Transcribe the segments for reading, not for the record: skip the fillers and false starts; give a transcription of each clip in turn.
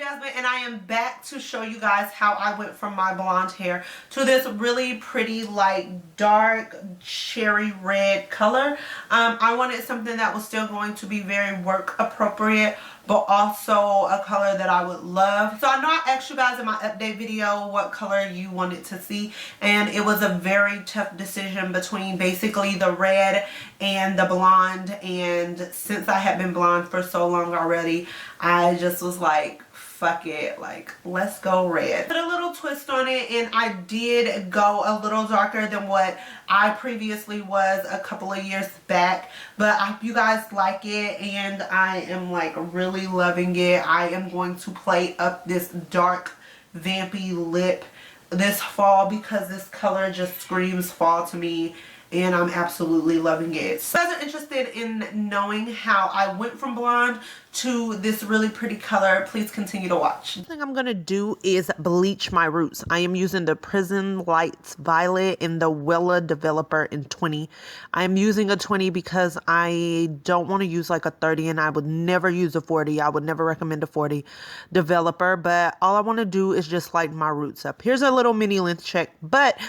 Jasmine, and I am back to show you guys how I went from my blonde hair to this really pretty like dark cherry red color. I wanted something that was still going to be very work appropriate, but also a color that I would love. So I know I asked you guys in my update video what color you wanted to see, and it was a very tough decision between basically the red and the blonde. And since I have been blonde for so long already, I just was like, fuck it, like let's go red. Put a little twist on it, and I did go a little darker than what I previously was a couple of years back, but I hope you guys like it, and I am like really loving it. I am going to play up this dark vampy lip this fall because this color just screams fall to me, and I'm absolutely loving it. So if you guys are interested in knowing how I went from blonde to this really pretty color, please continue to watch. The thing I'm gonna do is bleach my roots. I am using the Prison Lights Violet in the Wella Developer in 20. I'm using a 20 because I don't want to use like a 30, and I would never use a 40. I would never recommend a 40 developer, but all I want to do is just lighten my roots up. Here's a little mini length check, but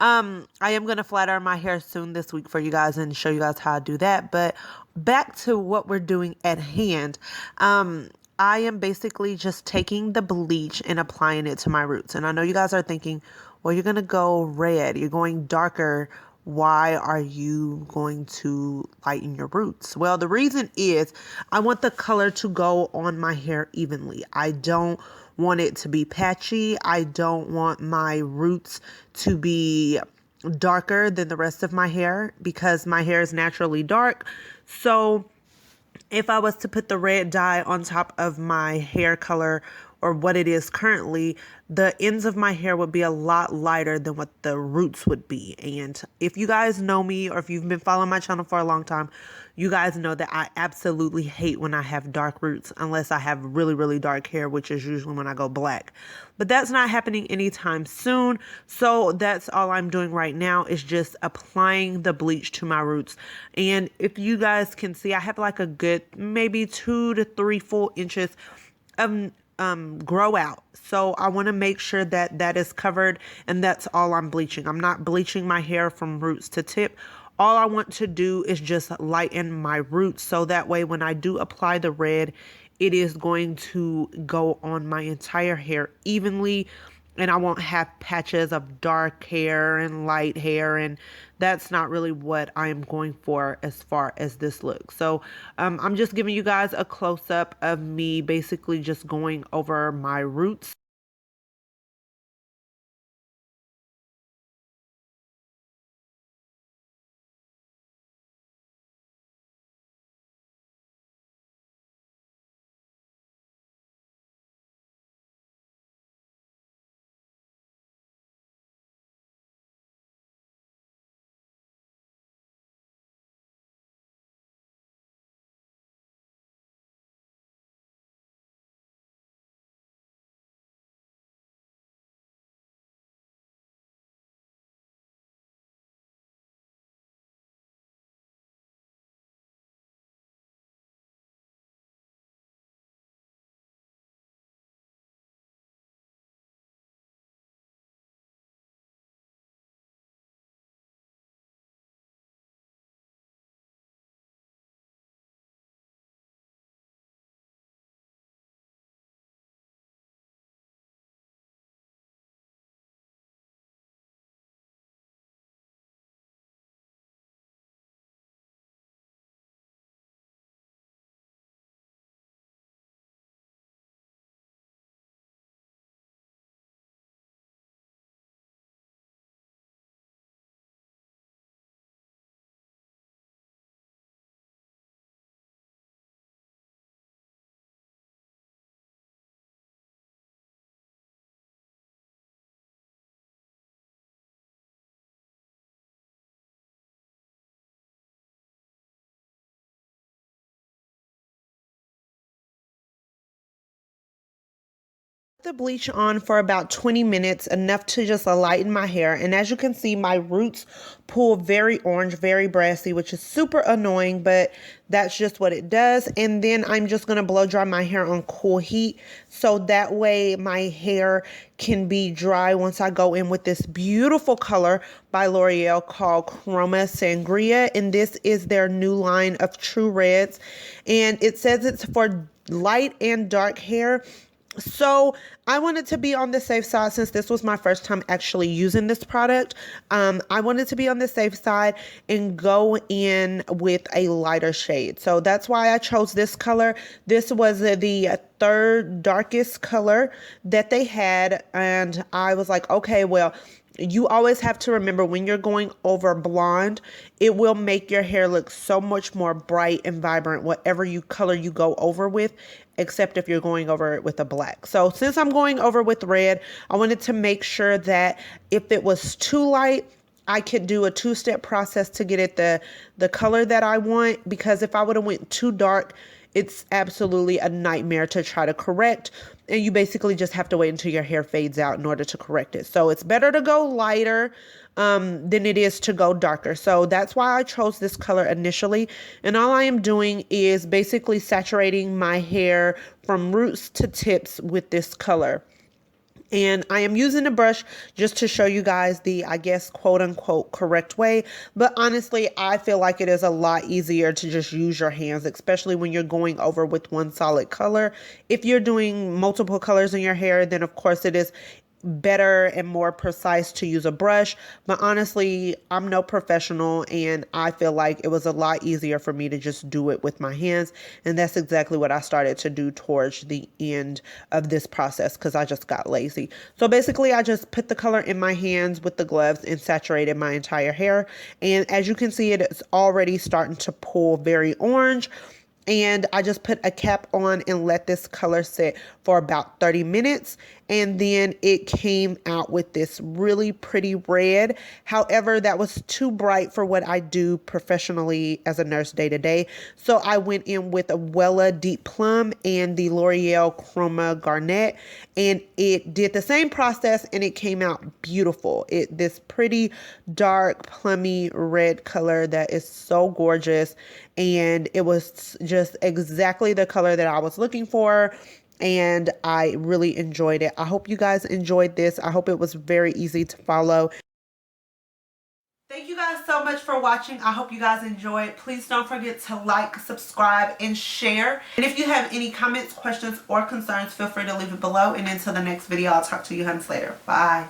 I am going to flat iron my hair soon this week for you guys and show you guys how I do that. But back to what we're doing at hand. I am basically just taking the bleach and applying it to my roots. And I know you guys are thinking, well, you're going to go red. You're going darker. Why are you going to lighten your roots? Well, the reason is I want the color to go on my hair evenly. I don't want it to be patchy. I don't want my roots to be darker than the rest of my hair because my hair is naturally dark. So if I was to put the red dye on top of my hair color or what it is currently, the ends of my hair would be a lot lighter than what the roots would be. And if you guys know me, or if you've been following my channel for a long time, you guys know that I absolutely hate when I have dark roots, unless I have really, really dark hair, which is usually when I go black. But that's not happening anytime soon. So that's all I'm doing right now is just applying the bleach to my roots. And if you guys can see, I have like a good maybe 2 to 3 full inches of grow out. So I want to make sure that that is covered, and that's all I'm bleaching. I'm not bleaching my hair from roots to tip. All I want to do is just lighten my roots, so that way when I do apply the red, it is going to go on my entire hair evenly, and I won't have patches of dark hair and light hair, and that's not really what I'm going for as far as this look. So I'm just giving you guys a close-up of me basically just going over my roots. The bleach on for about 20 minutes, enough to just lighten my hair. And as you can see, my roots pull very orange, very brassy, which is super annoying, but that's just what it does. And then I'm just going to blow dry my hair on cool heat, so that way my hair can be dry once I go in with this beautiful color by L'Oreal called Chroma Sangria. And this is their new line of True Reds. And it says it's for light and dark hair. So I wanted to be on the safe side, since this was my first time actually using this product. I wanted to be on the safe side and go in with a lighter shade. So that's why I chose this color. This was the third darkest color that they had. And I was like, okay, well, you always have to remember, when you're going over blonde, it will make your hair look so much more bright and vibrant, whatever color you go over with, except if you're going over it with a black. So since I'm going over with red, I wanted to make sure that if it was too light, I could do a two-step process to get it the color that I want, because if I would have went too dark, it's absolutely a nightmare to try to correct. And you basically just have to wait until your hair fades out in order to correct it. So it's better to go lighter than it is to go darker. So that's why I chose this color initially. And all I am doing is basically saturating my hair from roots to tips with this color. And I am using a brush just to show you guys the, I guess, quote unquote correct way. But honestly, I feel like it is a lot easier to just use your hands, especially when you're going over with one solid color. If you're doing multiple colors in your hair, then of course it is better and more precise to use a brush. But honestly, I'm no professional, and I feel like it was a lot easier for me to just do it with my hands. And that's exactly what I started to do towards the end of this process, because I just got lazy. So basically, I just put the color in my hands with the gloves and saturated my entire hair. And as you can see, it's already starting to pull very orange. And I just put a cap on and let this color sit for about 30 minutes. And then it came out with this really pretty red. However, that was too bright for what I do professionally as a nurse day to day. So I went in with a Wella Deep Plum and the L'Oreal Chroma Garnet. And it did the same process, and it came out beautiful. This pretty dark plummy red color that is so gorgeous. And it was just exactly the color that I was looking for. And I really enjoyed it. I hope you guys enjoyed this. I hope it was very easy to follow. Thank you guys so much for watching. I hope you guys enjoyed. Please don't forget to like, subscribe, and share. And if you have any comments, questions, or concerns, feel free to leave it below. And until the next video, I'll talk to you hunts later. Bye.